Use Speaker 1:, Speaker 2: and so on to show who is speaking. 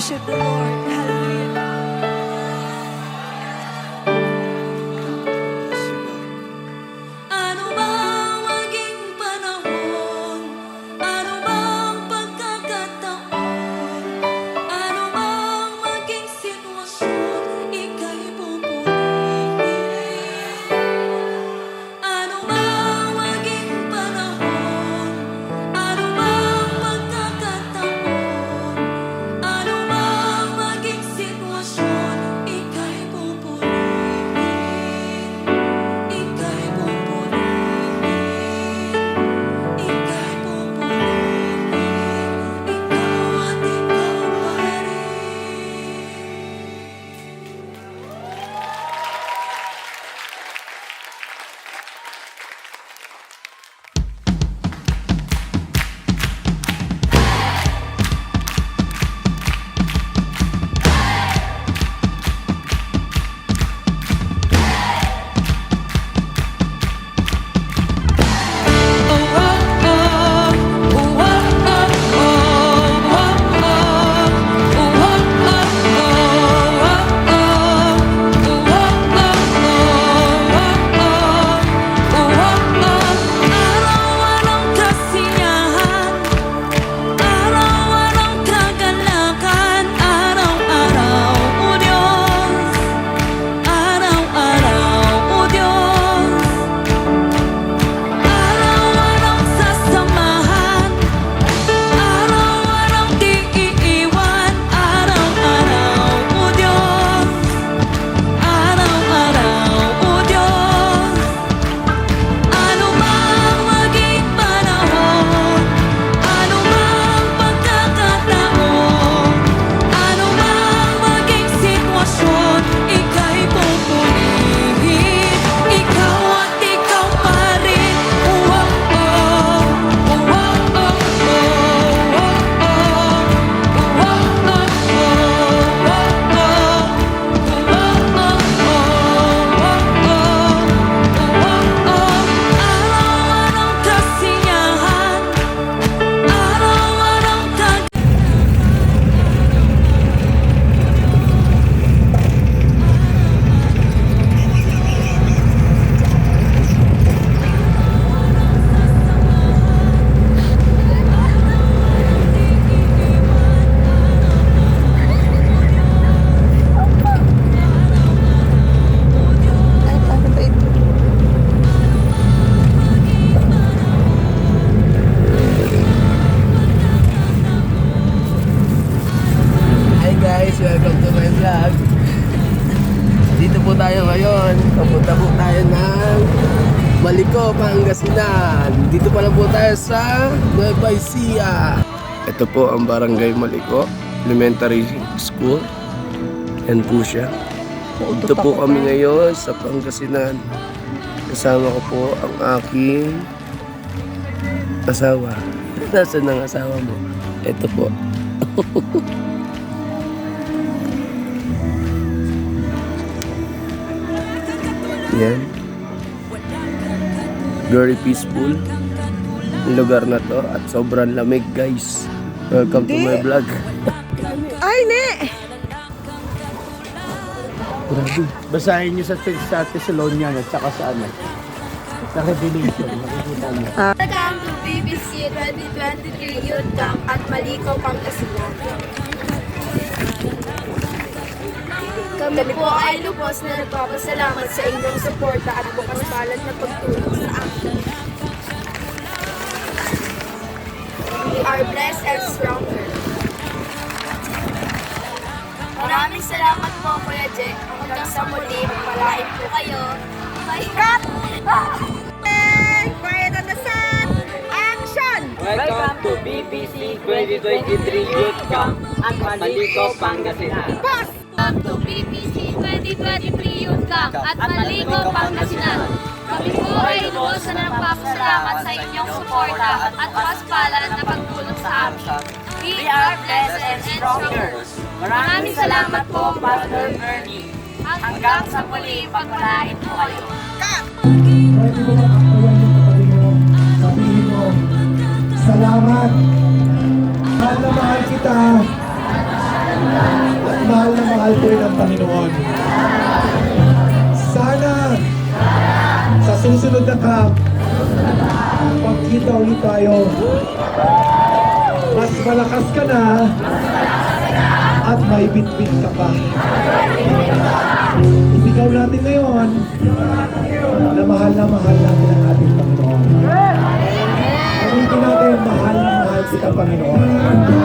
Speaker 1: worship the Lord. Hallelujah. Ano bang maging panahon, ano bang pagkakataon, ano bang maging sitwasyon, ika'y pupurihin. Ano bang maging panahon, ano bang pagkakataon, ano bang maging sitwasyon, ika'y pupurihin. Ika'y pupurihin, ika'y pupurihin, ikaw at ikaw pa araw-araw kasiyahan, araw-araw kagalakan, araw-araw, O Diyos, araw-araw, O Diyos, araw-araw sasamahan, araw-araw di iiwan, araw-araw, O Diyos, araw-araw, O Diyos. Ano bang maging panahon, ano bang pagkakataon, ano bang maging sitwasyon, ika'y pupurihin, ikaw at ikaw pa rin. Oh, oh, oh, oh, oh, oh, oh, araw-araw kasiyahan, araw-araw
Speaker 2: Hi guys, welcome to my vlog. Dito po tayo ngayon. Papunta po tayo ng Maliko, Pangasinan. Dito pa lang po tayo sa Nueva Ecija. Ito po ang Barangay Maliko Elementary School. Yan po siya. Dito po kami ngayon sa Pangasinan. Kasama ko po ang aking asawa. Nasaan ang asawa mo? Ito po. Yan. Very peaceful ang lugar na to at sobrang lamig guys. Welcome to my vlog.
Speaker 3: Ay, ne!
Speaker 2: Grabe.
Speaker 4: Basahin nyo sa Thessalonian at saka sa ano. Sa Revelation. Makikita nyo.
Speaker 5: Welcome to BBC 2023 Youth Camp at Maliko, Pangasinan. Kami po ay lubos na nagpapasalamat sa inyong suporta at bukas palad na pagtulong sa amin. We are blessed and stronger. Maraming salamat po, Kuya Jack. Hanggang sa muli, palain po kayo. Cut!
Speaker 3: Quiet on the sun! Action!
Speaker 6: Welcome to BBC 2023 Youth Camp at Maliko, Pangasinan.
Speaker 5: Welcome to BBC 2023 Youth Camp at Maliko, Pangasinan. Kami po ay lubos na nagpapasalamat sa inyong suporta at paspalad na pagtulong sa amin. We are blessed and stronger. Maraming salamat po, Pastor Ernie. Hanggang sa muli, pagpalain po kayo.
Speaker 7: Pwede mo ba akbayan yung katabi mo? Sabihin mo, salamat. Mahal na mahal kita. At mahal na mahal po rin ang Panginoon. Sana sa susunod na camp, pagkita ulit tayo, mas malakas ka na at may bitbit ka pa. Isigaw natin ngayon na mahal natin ang ating Panginoon. Sabihin natin, mahal na mahal kita, Panginoon.